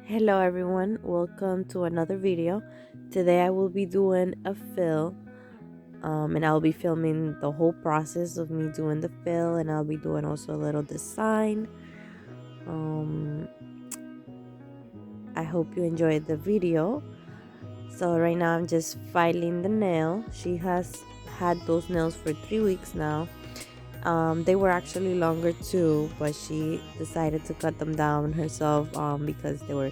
Hello everyone, welcome to another video. Today I will be doing a fill and I'll be filming the whole process of me doing the fill, and I'll be doing also a little design. I hope you enjoyed the video. So right now I'm just filing the nail. She has had those nails for 3 weeks now. They were actually longer too, but she decided to cut them down herself because they were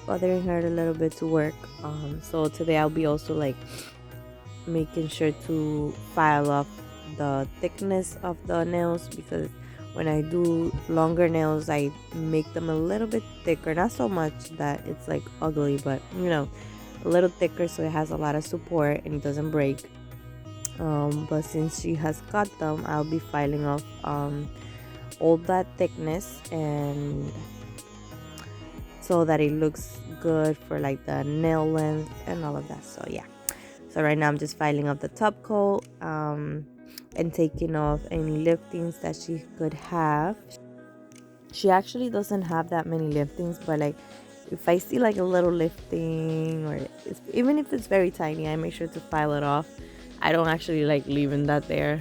bothering her a little bit to work. So today I'll be also like making sure to file off the thickness of the nails, because when I do longer nails I make them a little bit thicker, not so much that it's like ugly, but a little thicker so it has a lot of support and it doesn't break. But since she has cut them, I'll be filing off all that thickness, and so that it looks good for like the nail length and all of that. So yeah, so right now I'm just filing off the top coat and taking off any liftings that she could have. She actually doesn't have that many liftings, but like if I see like a little lifting, or even if it's very tiny, I make sure to file it off. I don't actually like leaving that there.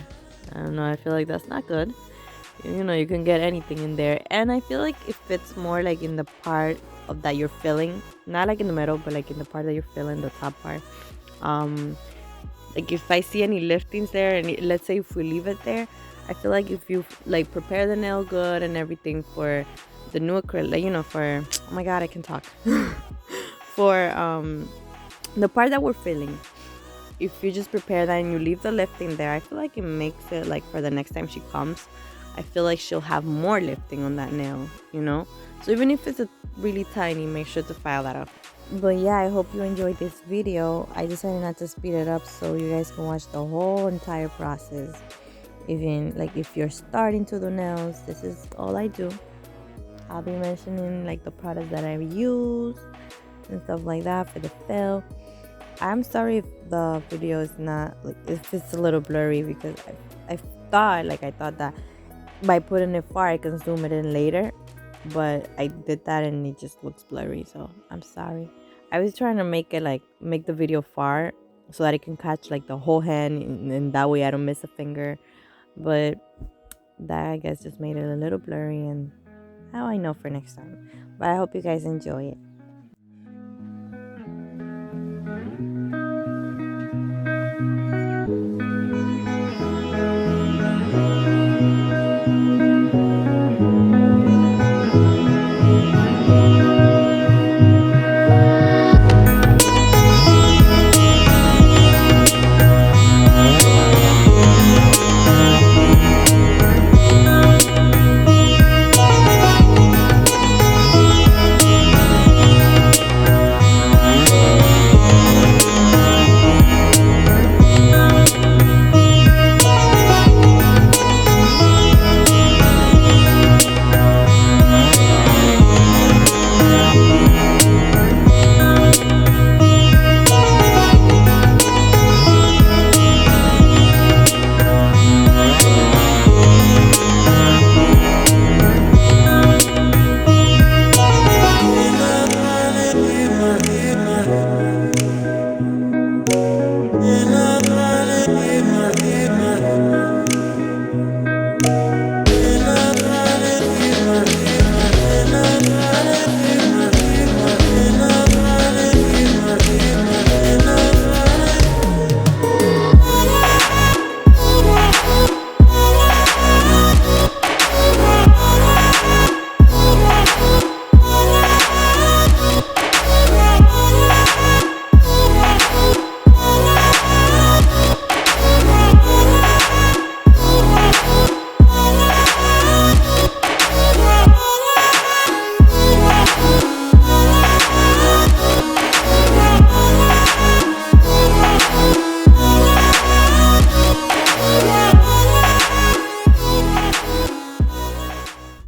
I don't know, I feel like that's not good. You can get anything in there, and I feel like it fits more like in the part of that you're filling, not like in the middle, but like in the part that you're filling, the top part. Like if I see any liftings there, and let's say if we leave it there, I feel like if you like prepare the nail good and everything for the new acrylic, for oh my god, I can talk for the part that we're filling, if you just prepare that and you leave the lifting there, I feel like it makes it like for the next time she comes, I feel like she'll have more lifting on that nail, so even if it's a really tiny, make sure to file that up. But yeah, I hope you enjoyed this video. I decided not to speed it up so you guys can watch the whole entire process. Even like if you're starting to do nails, this is all I do. I'll be mentioning like the products that I use and stuff like that for the fill. I'm sorry if the video is not like, if it's a little blurry, because I thought that by putting it far I can zoom it in later, but I did that and it just looks blurry, so I'm sorry. I was trying to make the video far so that I can catch like the whole hand, and that way I don't miss a finger, but that I guess just made it a little blurry, and now I know for next time. But I hope you guys enjoy it.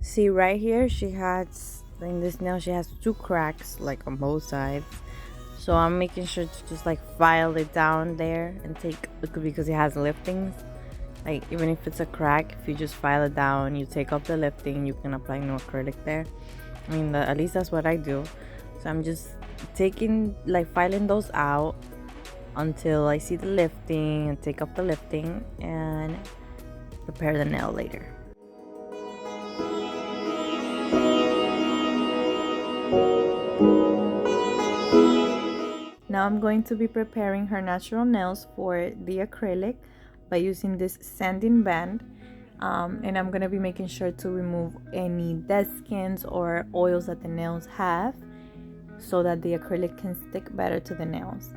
See right here, she has in this nail, she has 2 cracks like on both sides, so I'm making sure to just like file it down there and take, because it has liftings. Like even if it's a crack, if you just file it down, you take off the lifting, you can apply new acrylic there. I mean, at least that's what I do. So I'm just filing those out until I see the lifting, and take off the lifting and prepare the nail later. Now I'm going to be preparing her natural nails for the acrylic by using this sanding band, and I'm going to be making sure to remove any dead skins or oils that the nails have so that the acrylic can stick better to the nails.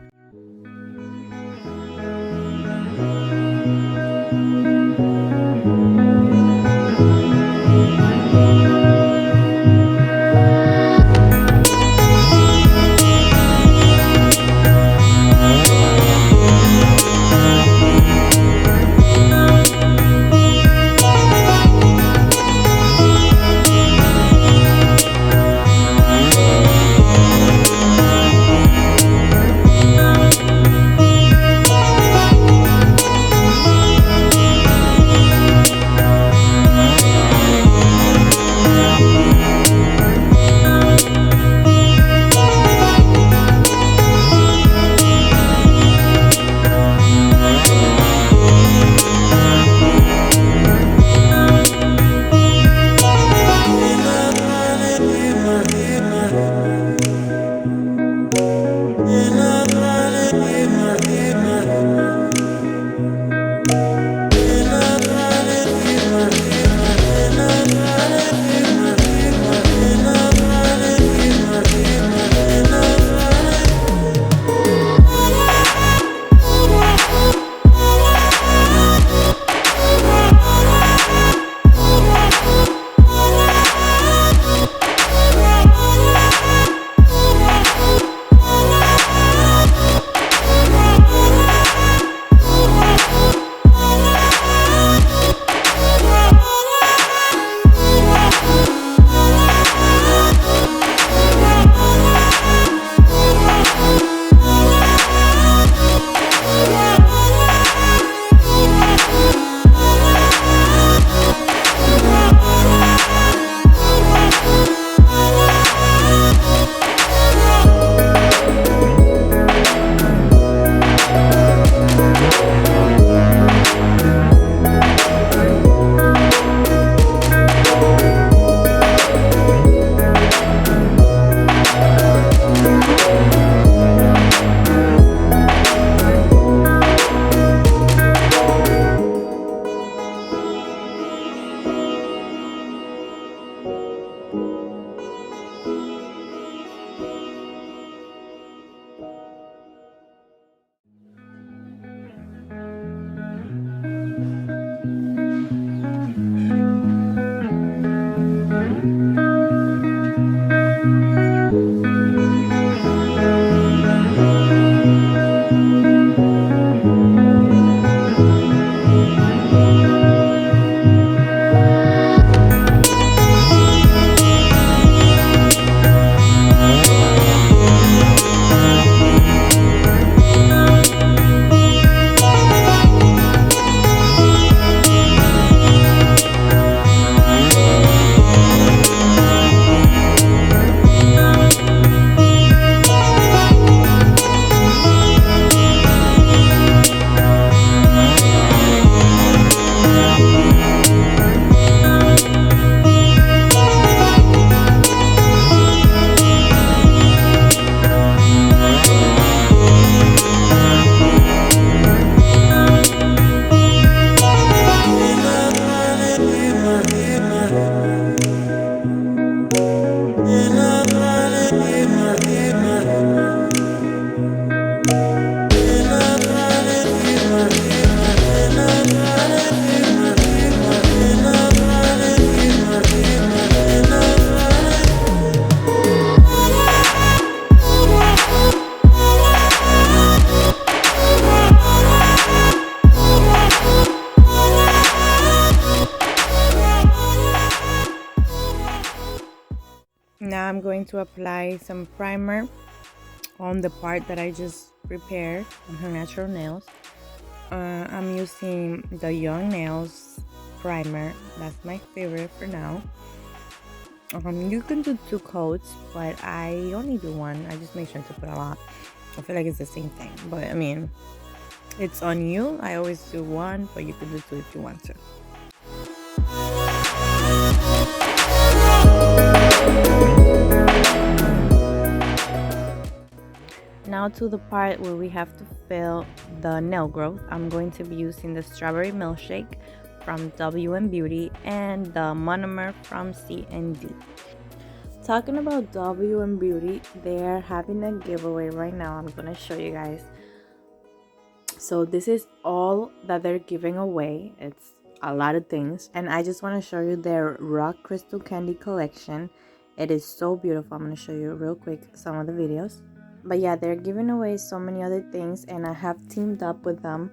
Now I'm going to apply some primer on the part that I just prepared on her natural nails. I'm using the Young Nails primer. That's my favorite for now. You can do 2 coats, but I only do 1. I just make sure to put a lot. I feel like it's the same thing, but I mean, it's on you. I always do 1, but you can do 2 if you want to. Now to the part where we have to fill the nail growth. I'm going to be using the strawberry milkshake from WM Beauty and the Monomer from CND. Talking about WM Beauty, they are having a giveaway right now. I'm going to show you guys. So this is all that they're giving away. It's a lot of things, and I just want to show you their rock crystal candy collection. It is so beautiful. I'm going to show you real quick some of the videos. But yeah, they're giving away so many other things, and I have teamed up with them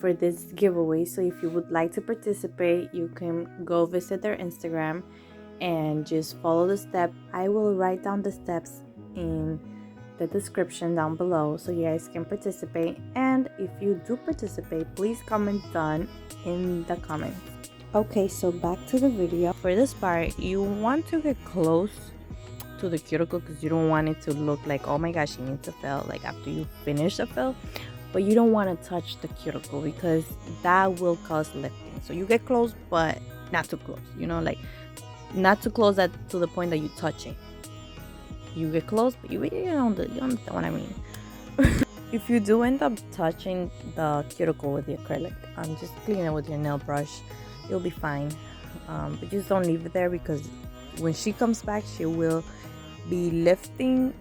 for this giveaway. So if you would like to participate, you can go visit their Instagram and just follow the step. I will write down the steps in the description down below so you guys can participate. And if you do participate, please comment done in the comments. Okay, so back to the video. For this part, you want to get close to the cuticle because you don't want it to look like, oh my gosh, you need to fill like after you finish the fill, but you don't want to touch the cuticle because that will cause lifting. So you get close, but not too close, you know, like not too close that to the point that you touch it. You get close, but you understand what I mean. If you do end up touching the cuticle with the acrylic, just clean it with your nail brush. You'll be fine, but just don't leave it there because when she comes back, she will be lifting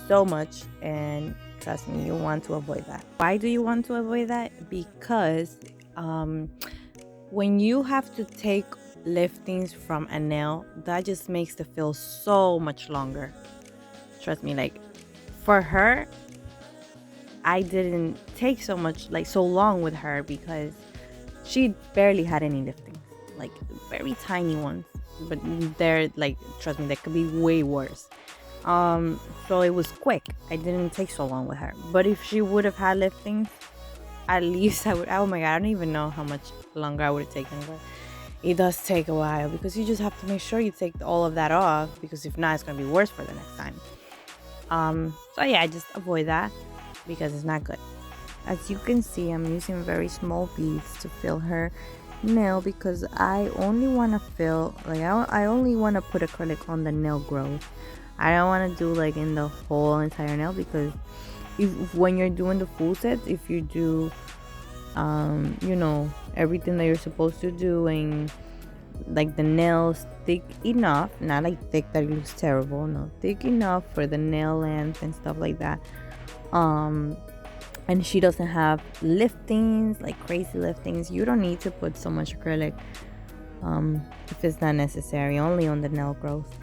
so much, and trust me, you want to avoid that. Why do you want to avoid that? Because when you have to take liftings from a nail, that just makes the fill so much longer. Trust me, like for her, I didn't take so long with her because she barely had any liftings, like very tiny ones. But they're like, trust me, that could be way worse. So it was quick. I didn't take so long with her. But if she would have had liftings, at least I would, oh my god, I don't even know how much longer I would have taken, but it does take a while because you just have to make sure you take all of that off, because if not, it's going to be worse for the next time. So yeah, just avoid that because it's not good. As you can see, I'm using very small beads to fill her nail because I only want to fill, like I only want to put acrylic on the nail growth. I don't want to do like in the whole entire nail, because if when you're doing the full sets, if you do you know, everything that you're supposed to do, and like the nails thick enough, not like thick that it looks terrible, no, thick enough for the nail length and stuff like that, and she doesn't have liftings, like crazy liftings, you don't need to put so much acrylic if it's not necessary, only on the nail growth.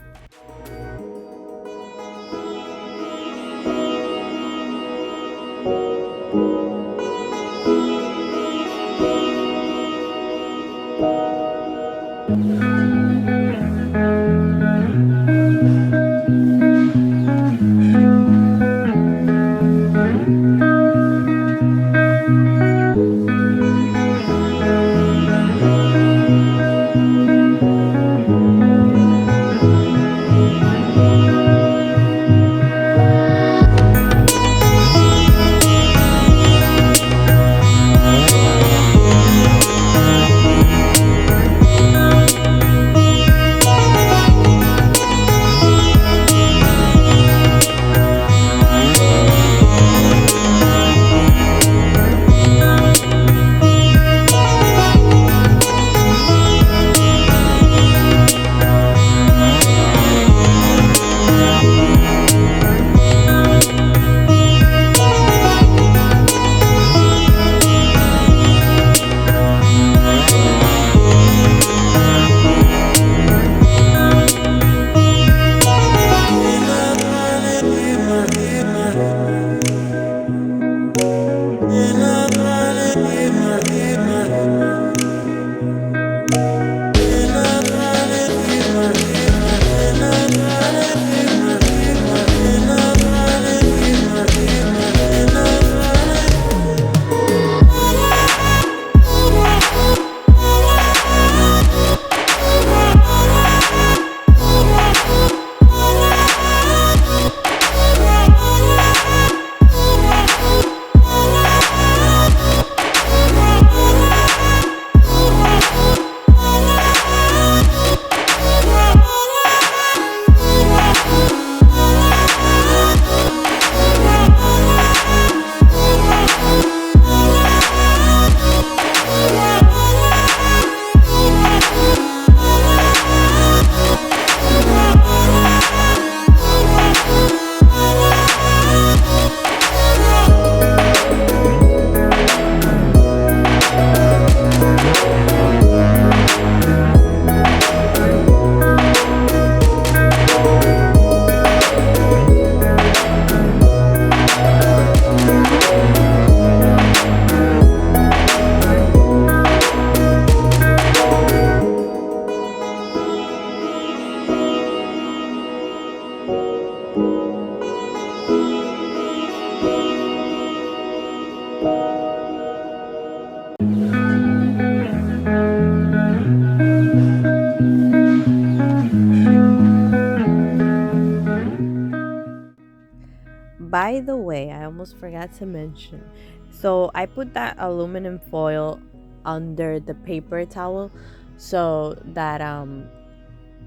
by the way, I almost forgot to mention. So I put that aluminum foil under the paper towel so that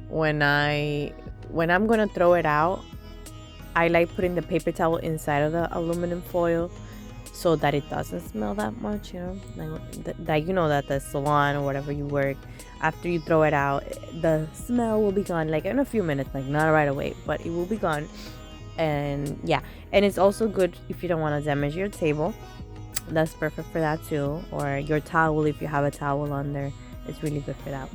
when I'm gonna throw it out, I like putting the paper towel inside of the aluminum foil so that it doesn't smell that much, you know, like you know that the salon or whatever you work, after you throw it out, the smell will be gone like in a few minutes, like not right away, but it will be gone. And yeah, and it's also good if you don't want to damage your table. That's perfect for that too, or your towel if you have a towel on there. It's really good for that.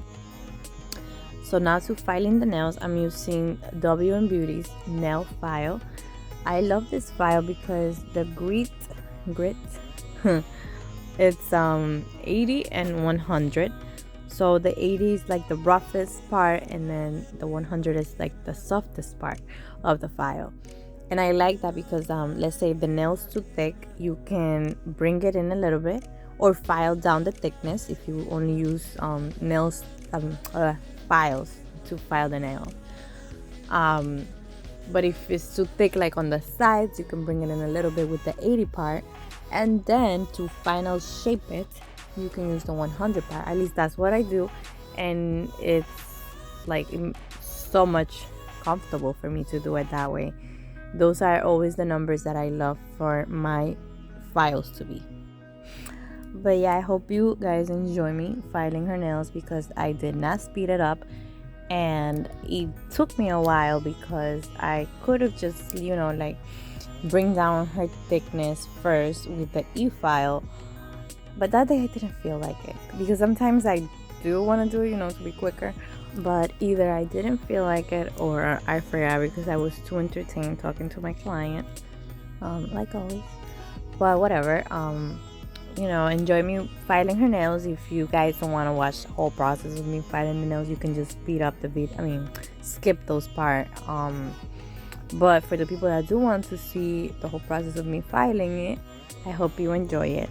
So now to filing the nails, I'm using W & Beauty's nail file. I love this file because the grit it's 80 and 100. So the 80 is like the roughest part, and then the 100 is like the softest part of the file. And I like that because let's say the nail's too thick, you can bring it in a little bit or file down the thickness if you only use files to file the nail. But if it's too thick, like on the sides, you can bring it in a little bit with the 80 part, and then to final shape it, you can use the 100 part. At least that's what I do, and it's like so much comfortable for me to do it that way. Those are always the numbers that I love for my files to be. But yeah, I hope you guys enjoy me filing her nails because I did not speed it up, and it took me a while because I could have just, you know, like bring down her thickness first with the e-file, but that day I didn't feel like it because sometimes I do want to do it, you know, to be quicker, but either I didn't feel like it or I forgot because I was too entertained talking to my client, like always. But whatever, you know, enjoy me filing her nails. If you guys don't want to watch the whole process of me filing the nails, you can just speed up the video, skip those part. But for the people that do want to see the whole process of me filing it, I hope you enjoy it.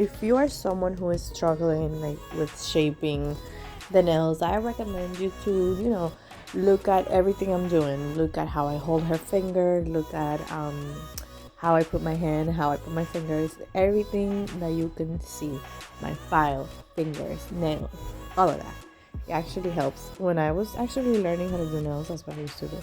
if you are someone who is struggling like with shaping the nails, I recommend you to, you know, look at everything I'm doing. Look at how I hold her finger, look at how I put my hand, how I put my fingers, everything that you can see, my file, fingers, nails, all of that. It actually helps. When I was actually learning how to do nails, that's what I used to do.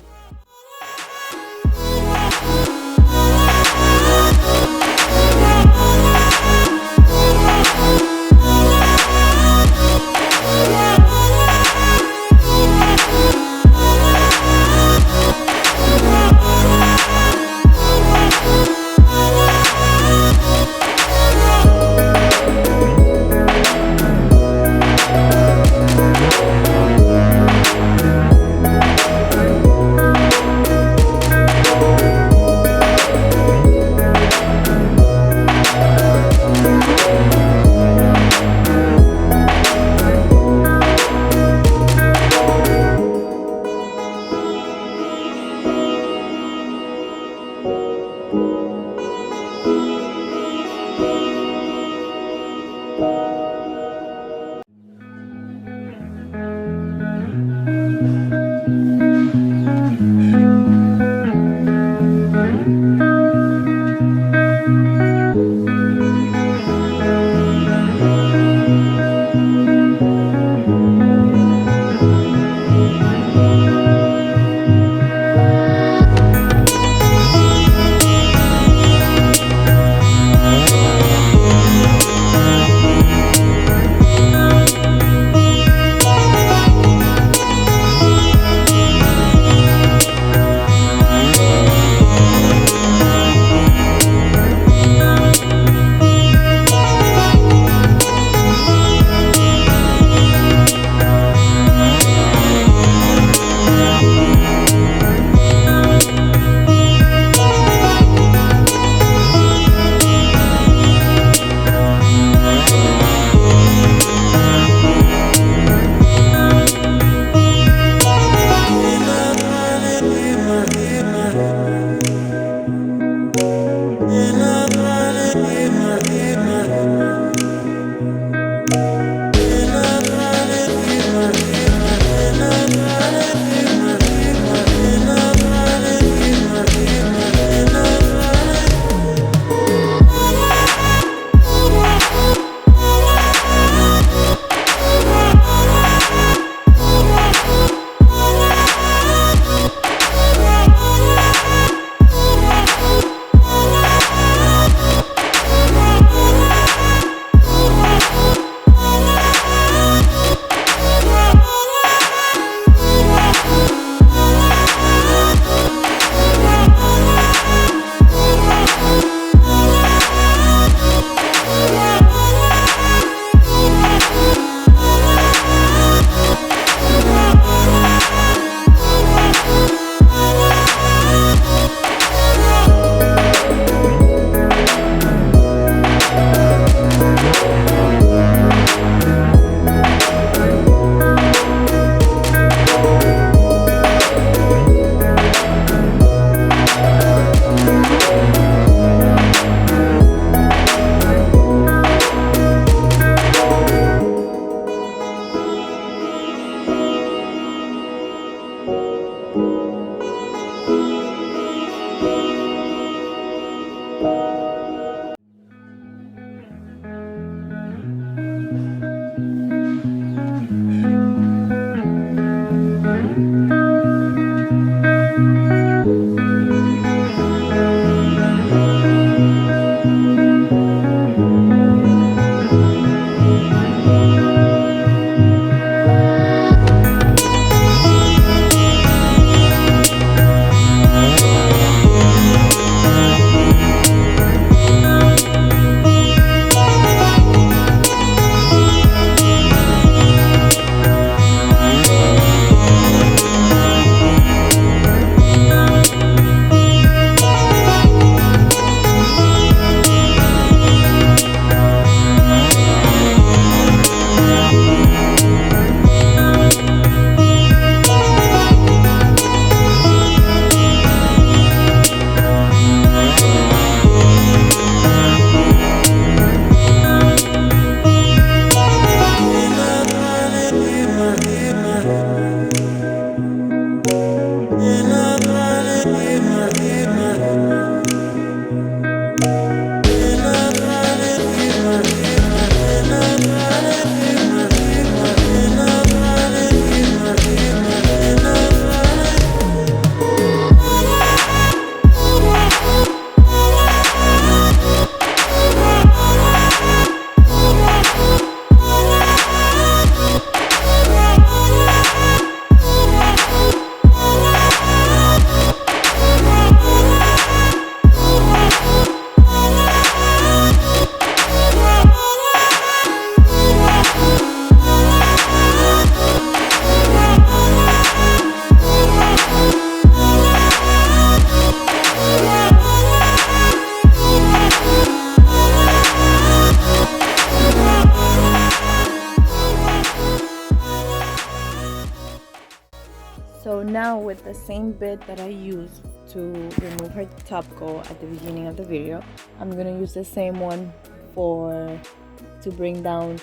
now with the same bit that I used to remove her top coat at the beginning of the video, I'm gonna use the same one to bring down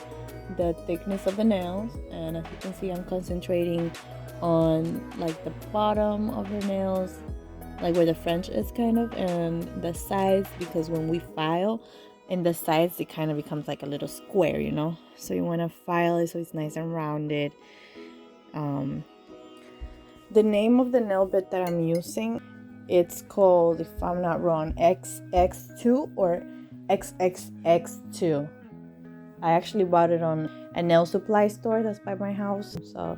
the thickness of the nails. And as you can see, I'm concentrating on like the bottom of her nails, like where the French is kind of, and the sides, because when we file in the sides, it kind of becomes like a little square, you know, so you want to file it so it's nice and rounded. The name of the nail bit that I'm using, it's called, if I'm not wrong, XX2 or XXX2. I actually bought it on a nail supply store that's by my house, so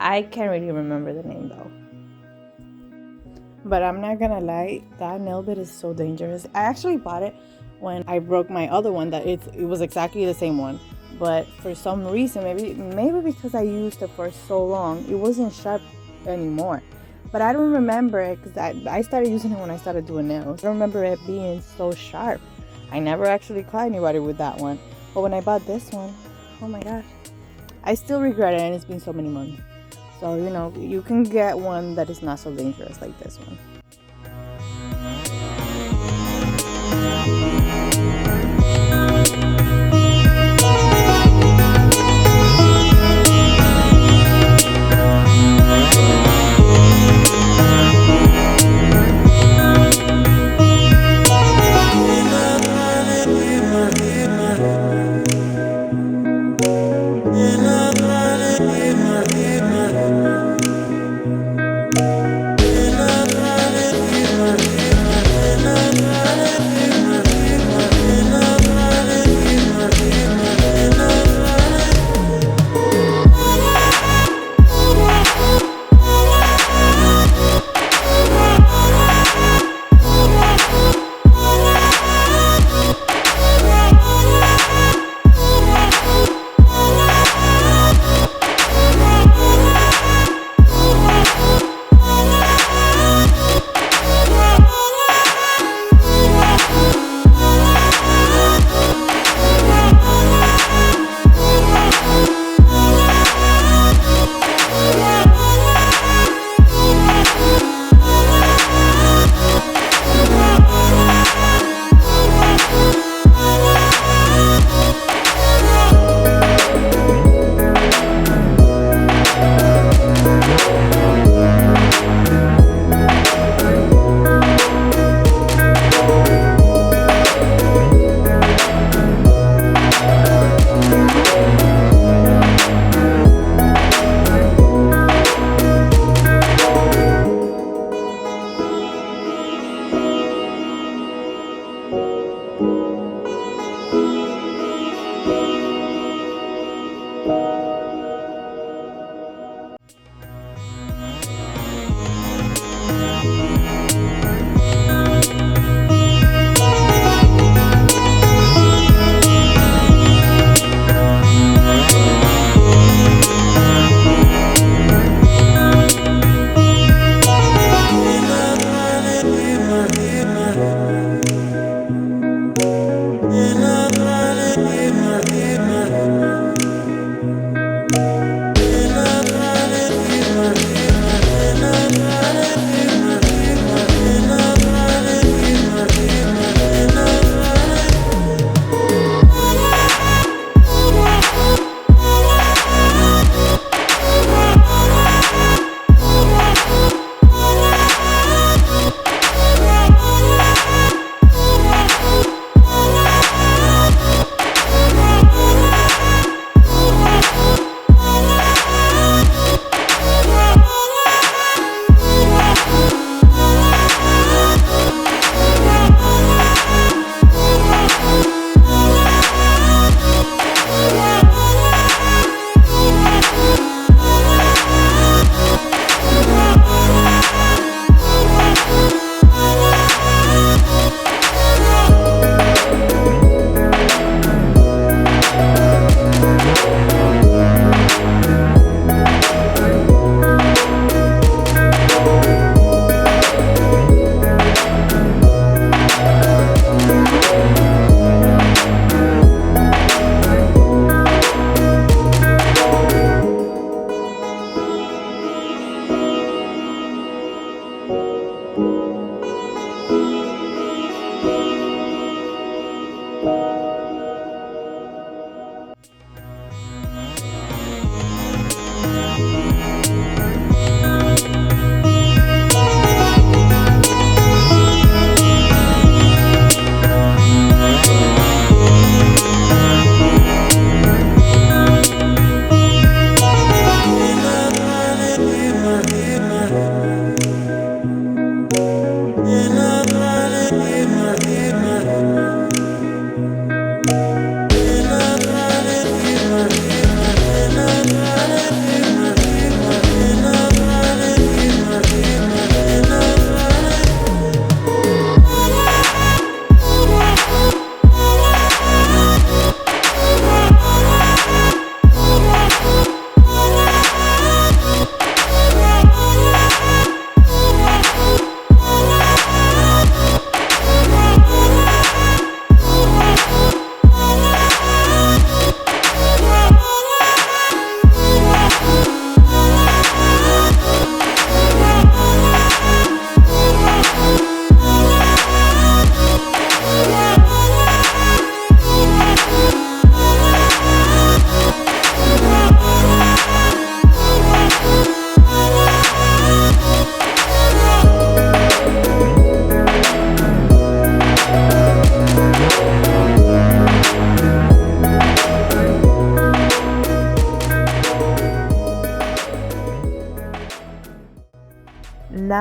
I can't really remember the name though. But I'm not gonna lie, that nail bit is so dangerous. I actually bought it when I broke my other one, that it was exactly the same one, but for some reason, maybe because I used it for so long, it wasn't sharp anymore. But I don't remember it, because I started using it when I started doing nails. I don't remember it being so sharp. I never actually caught anybody with that one. But when I bought this one, oh my gosh, I still regret it, and it's been so many months. So, you know, you can get one that is not so dangerous like this one.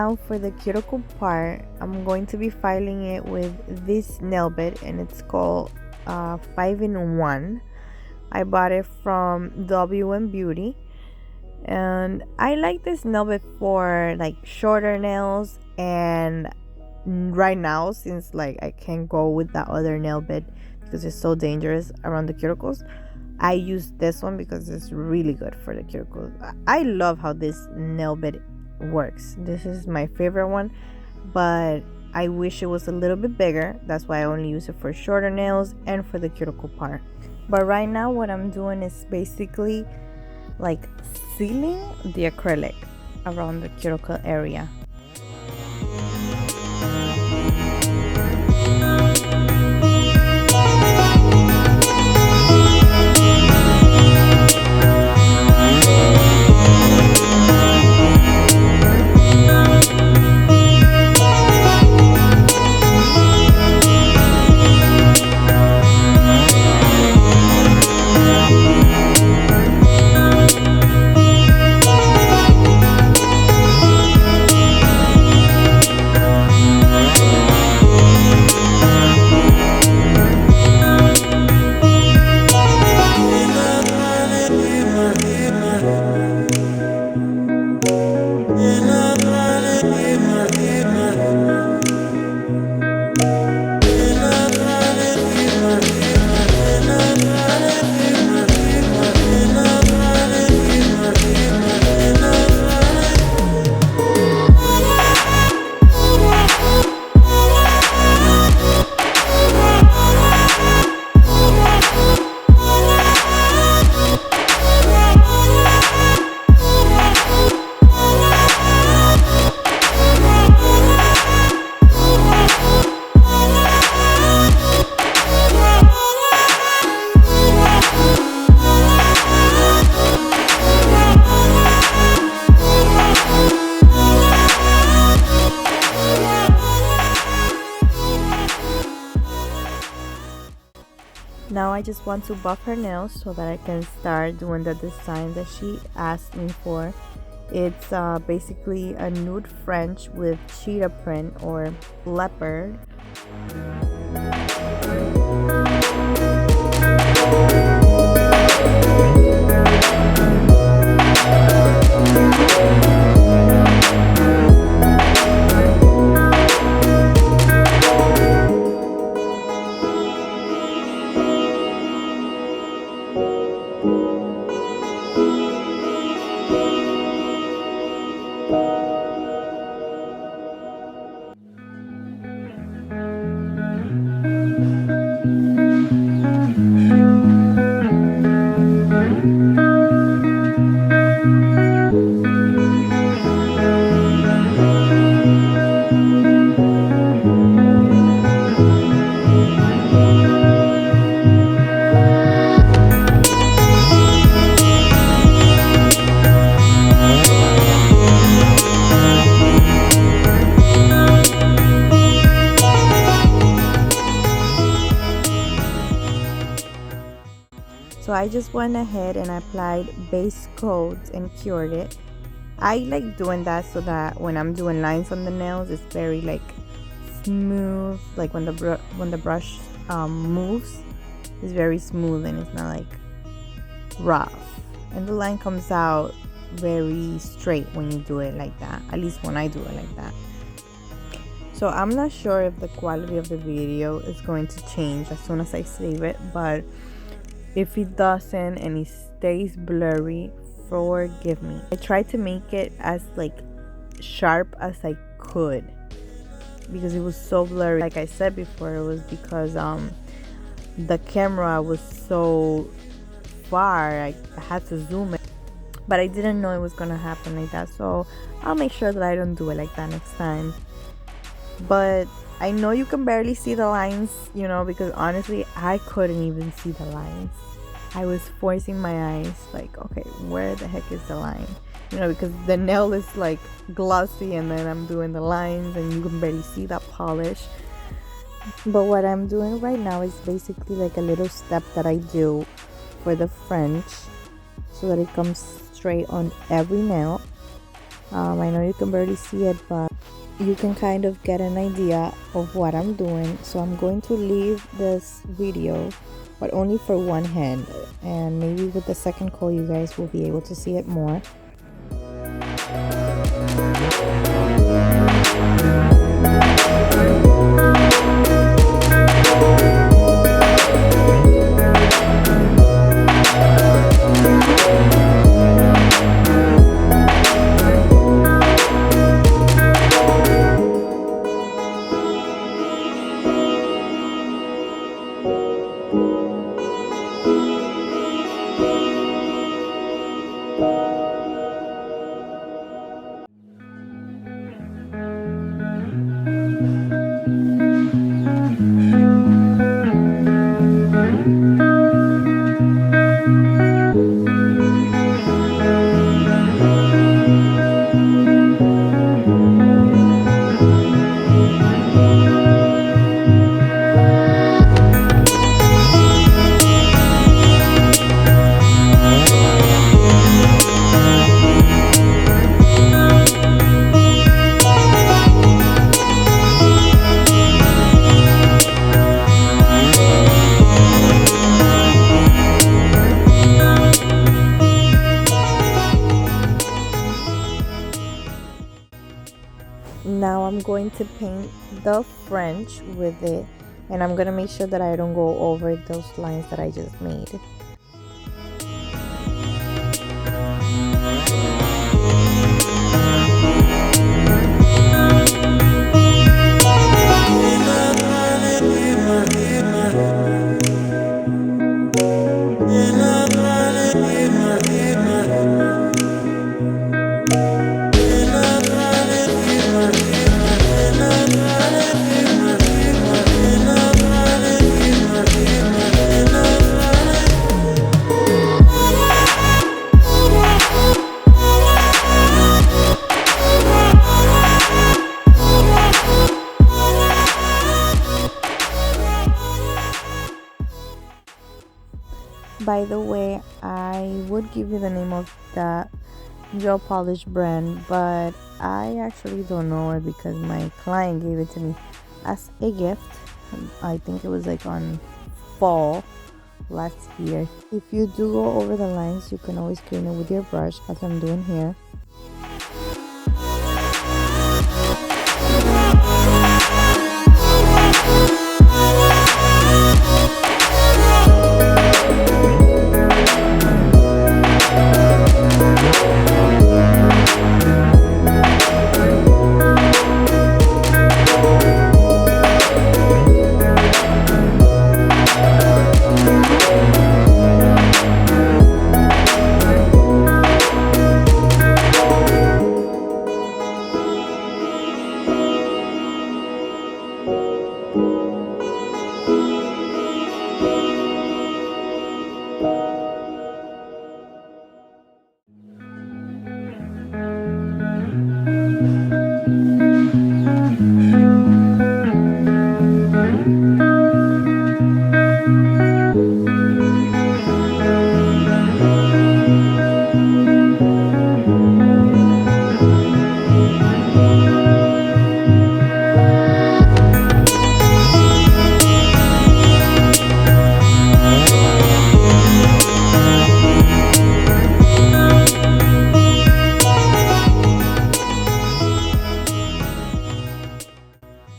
now for the cuticle part, I'm going to be filing it with this nail bit, and it's called 5-in-1. I bought it from WM Beauty, and I like this nail bit for like shorter nails. And right now, since like I can't go with that other nail bit because it's so dangerous around the cuticles, I use this one because it's really good for the cuticles. I love how this nail bit works. This is my favorite one, but I wish it was a little bit bigger. That's why I only use it for shorter nails and for the cuticle part. But right now what I'm doing is basically like sealing the acrylic around the cuticle area. Now I just want to buff her nails so that I can start doing the design that she asked me for. It's basically a nude French with cheetah print or leopard. So I just went ahead and applied base coats and cured it. I like doing that so that when I'm doing lines on the nails, it's very like smooth. Like when the brush moves, it's very smooth and it's not like rough. And the line comes out very straight when you do it like that. At least when I do it like that. So I'm not sure if the quality of the video is going to change as soon as I save it, but if it doesn't and it stays blurry, forgive me. I tried to make it as like sharp as I could because it was so blurry. Like I said before, it was because the camera was so far, I had to zoom it, but I didn't know it was gonna happen like that, so I'll make sure that I don't do it like that next time. But I know you can barely see the lines, you know, because honestly I couldn't even see the lines. I was forcing my eyes like, okay, where the heck is the line, you know, because the nail is like glossy and then I'm doing the lines and you can barely see that polish. But what I'm doing right now is basically like a little step that I do for the French so that it comes straight on every nail. I know you can barely see it, but you can kind of get an idea of what I'm doing. So I'm going to leave this video, but only for one hand, and maybe with the second coat you guys will be able to see it more. Now I'm going to paint the French with it, and I'm going to make sure that I don't go over those lines that I just made. By the way, I would give you the name of that gel polish brand, but I actually don't know it because my client gave it to me as a gift. I think it was like on fall last year. If you do go over the lines, you can always clean it with your brush, as I'm doing here.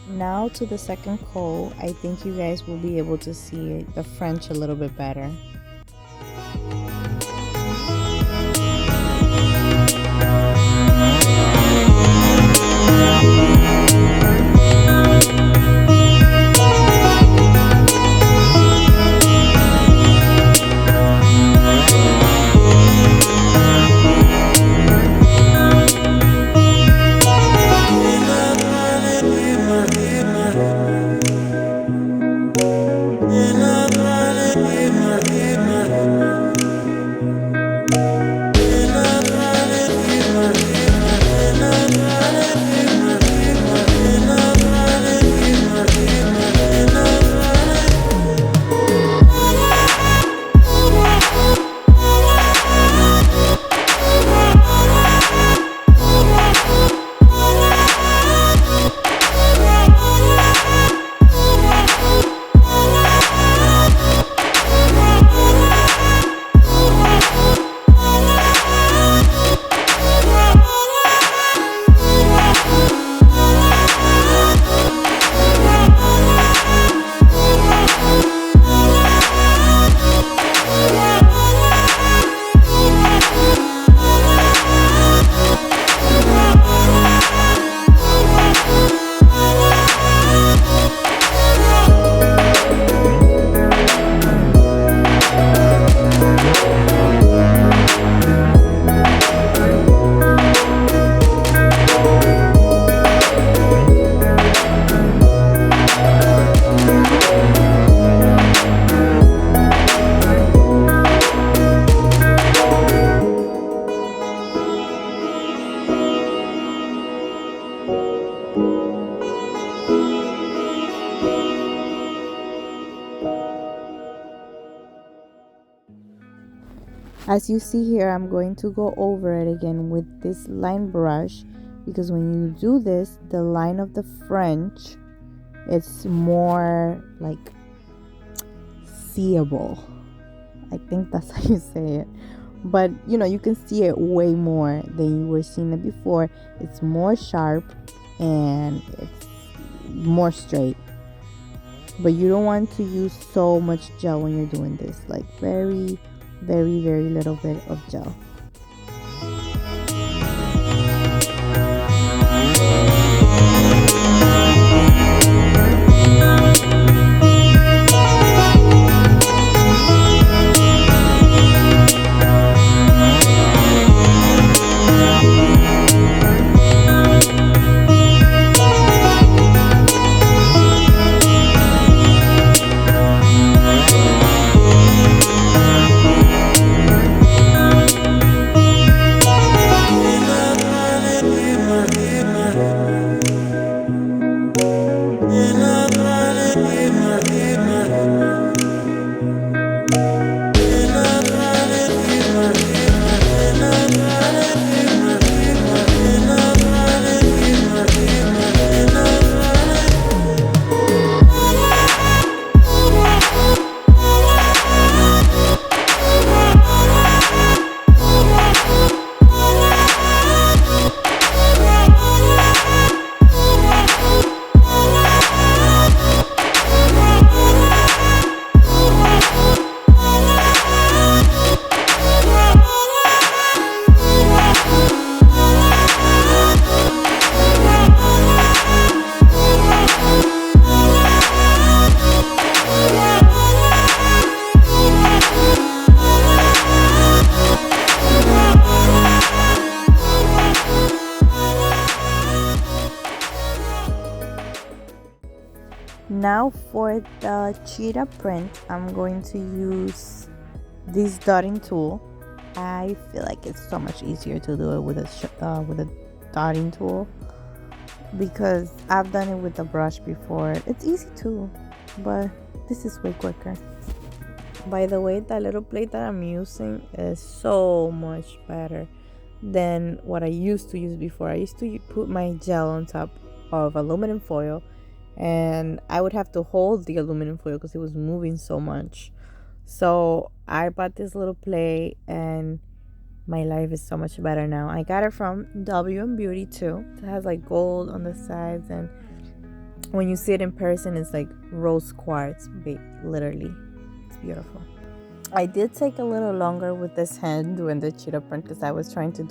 Now to the second coat, I think you guys will be able to see the French a little bit better. As you see here, I'm going to go over it again with this line brush, because when you do this, the line of the French, it's more like seeable. I think that's how you say it. But you know, you can see it way more than you were seeing it before. It's more sharp and it's more straight. But you don't want to use so much gel when you're doing this, like very little bit of gel. Now for the Cheetah Print, I'm going to use this dotting tool. I feel like it's so much easier to do it with a dotting tool, because I've done it with a brush before. It's easy too, but this is way quicker. By the way, that little plate that I'm using is so much better than what I used to use before. I used to put my gel on top of aluminum foil, and I would have to hold the aluminum foil because it was moving so much. So I bought this little plate and my life is so much better now. I got it from W & Beauty too. It has like gold on the sides, and when you see it in person, it's like rose quartz, literally. It's beautiful. I did take a little longer with this hand doing the cheetah print because I was trying to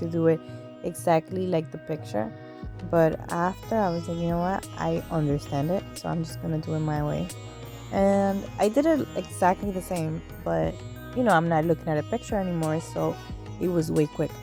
do it exactly like the picture. But after, I was like, you know what, I understand it, so I'm just gonna do it my way. And I did it exactly the same, but you know, I'm not looking at a picture anymore, so it was way quicker.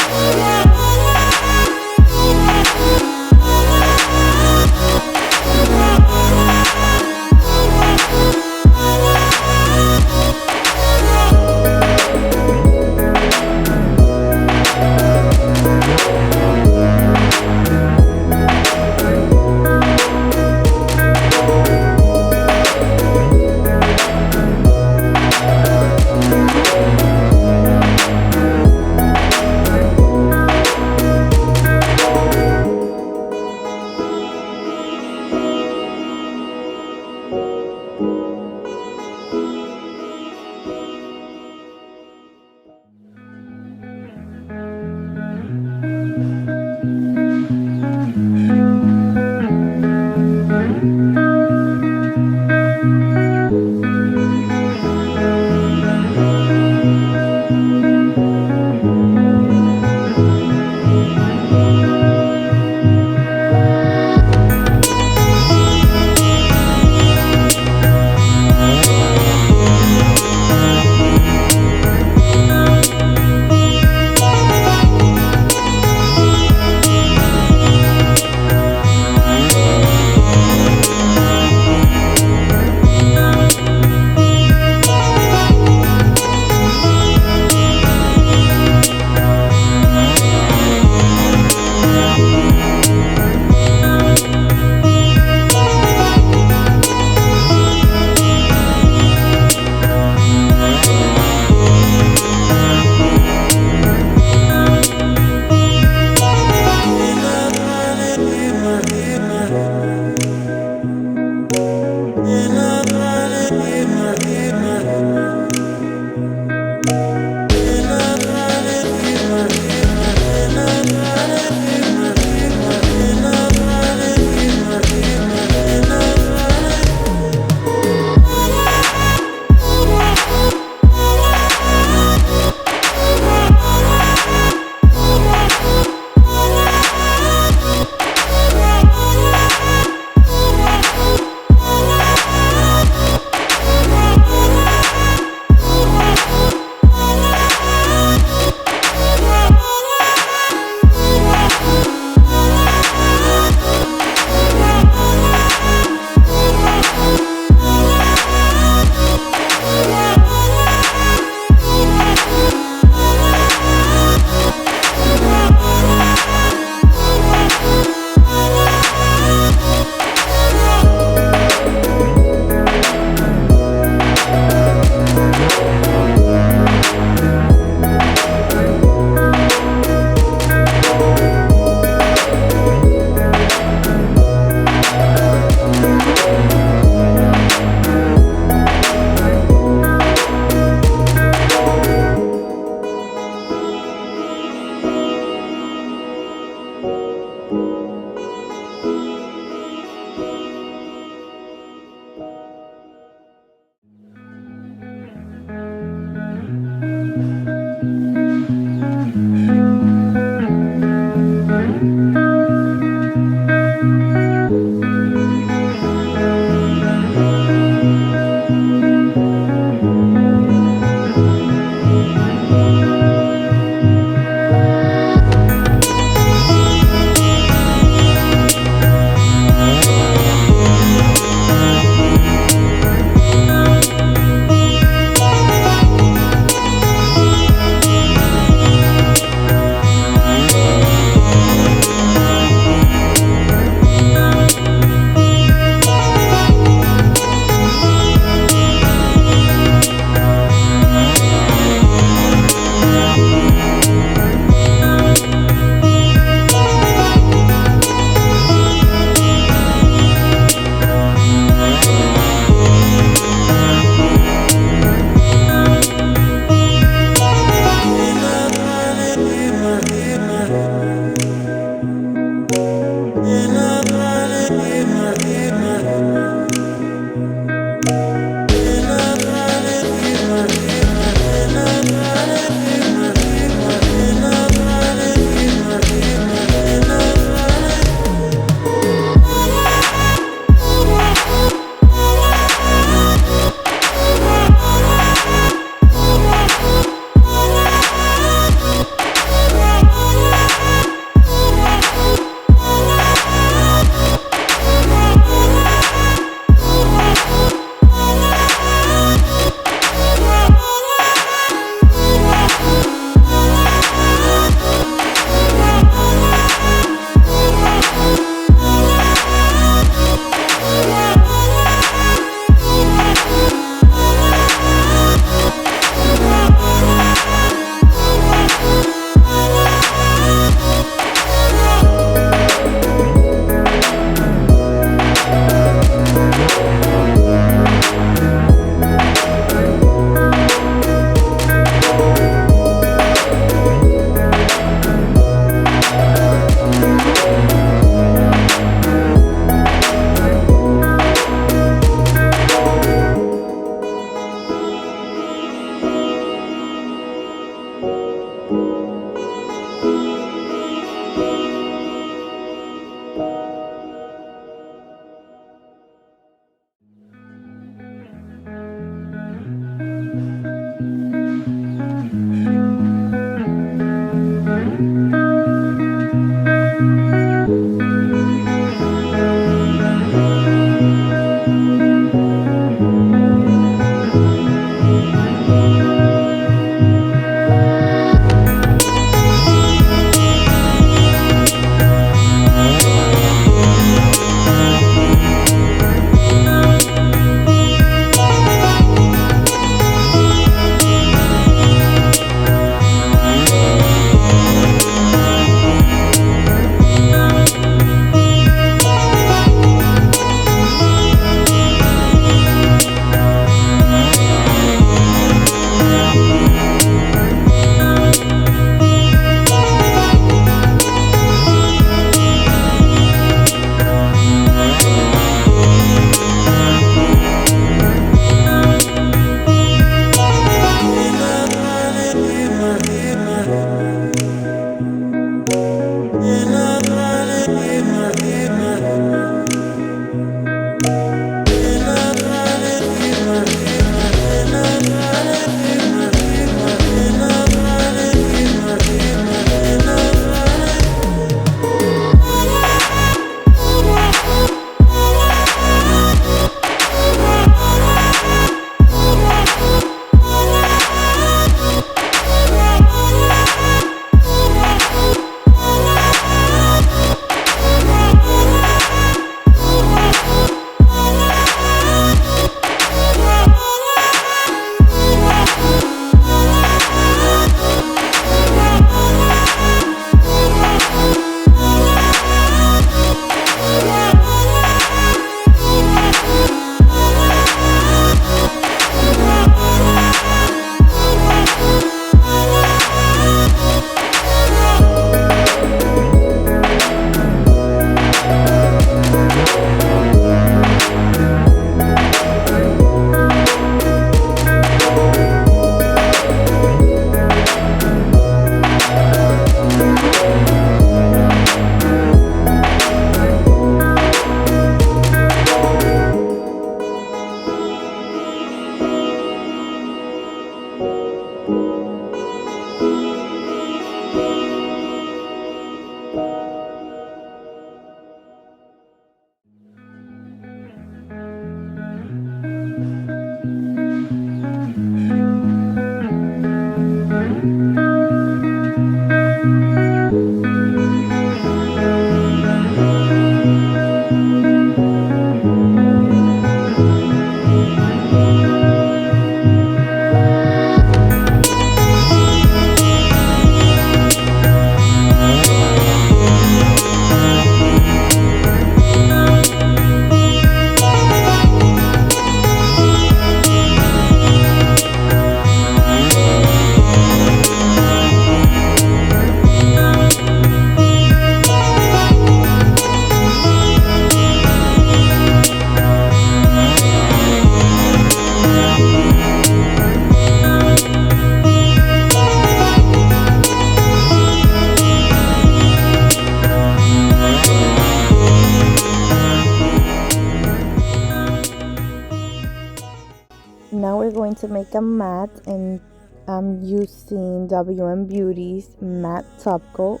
to make a matte, and I'm using WM Beauty's matte top coat.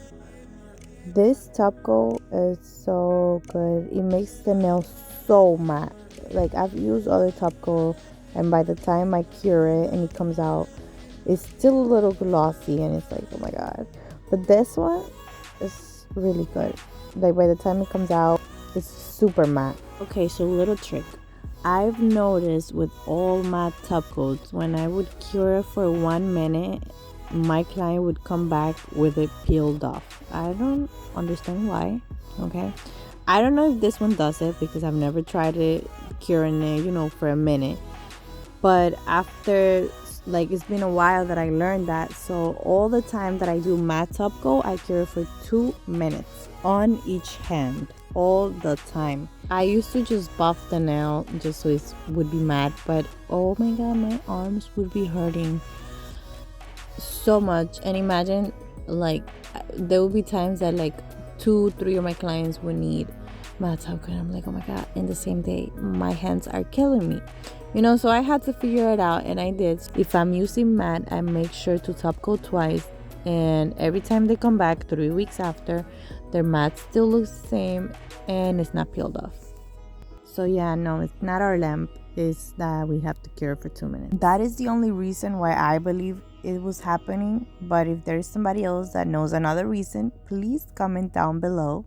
This top coat is so good. It makes the nail so matte. Like, I've used other top coat, and by the time I cure it and it comes out, it's still a little glossy, and it's like, oh my god. But this one is really good. Like, by the time it comes out, it's super matte. Okay, so little trick. I've noticed with all matte top coats, when I would cure it for 1 minute, my client would come back with it peeled off. I don't understand why. Okay, I don't know if this one does it, because I've never tried it curing it, for a minute. But after, like, it's been a while that I learned that. So all the time that I do matte top coat, I cure it for 2 minutes on each hand, all the time. I used to just buff the nail just so it would be matte, but oh my god, my arms would be hurting so much. And imagine, like, there will be times that like 2-3 of my clients would need matte top coat, and I'm like, oh my god, in the same day my hands are killing me, so I had to figure it out, and I did. If I'm using matte, I make sure to top coat twice, and every time they come back 3 weeks after, their matte still looks the same and it's not peeled off. So yeah, no, it's not our lamp, it's that we have to cure for 2 minutes. That is the only reason why I believe it was happening. But if there's somebody else that knows another reason, please comment down below.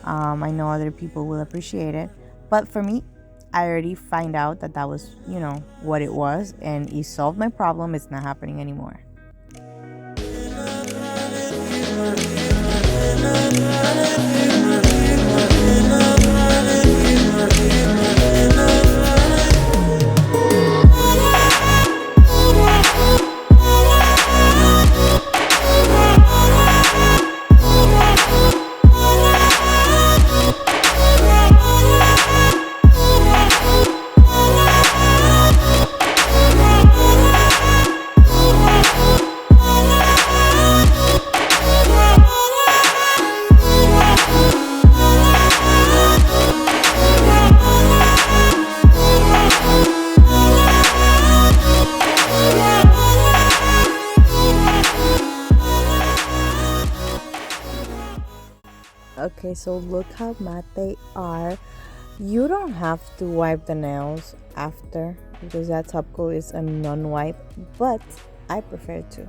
I know other people will appreciate it, but for me, I already find out that was, what it was, and it solved my problem. It's not happening anymore. Okay, so look how matte they are. You don't have to wipe the nails after, because that top coat is a non-wipe, but I prefer to.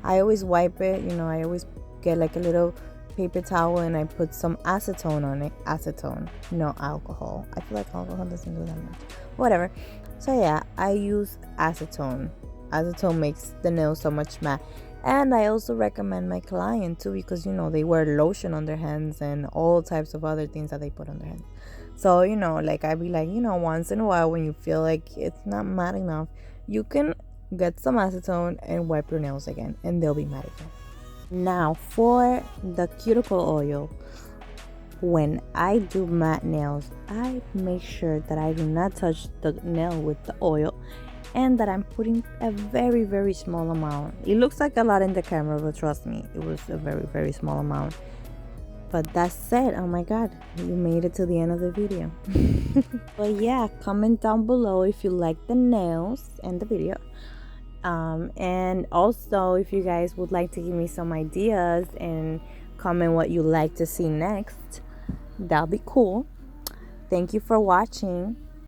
I always wipe it, I always get like a little paper towel and I put some acetone on it. Acetone, no alcohol. I feel like alcohol doesn't do that much. Whatever. So yeah, I use acetone. Acetone makes the nails so much matte. And I also recommend my client too, because they wear lotion on their hands and all types of other things that they put on their hands. So like, I'd be like, once in a while, when you feel like it's not matte enough, you can get some acetone and wipe your nails again, and they'll be matte again. Now for the cuticle oil, when I do matte nails, I make sure that I do not touch the nail with the oil, and that I'm putting a very, very small amount. It looks like a lot in the camera, but trust me, it was a very, very small amount. But that said, oh my god, you made it to the end of the video. But yeah, comment down below if you like the nails and the video. And also, if you guys would like to give me some ideas and comment what you'd like to see next, that'll be cool. Thank you for watching.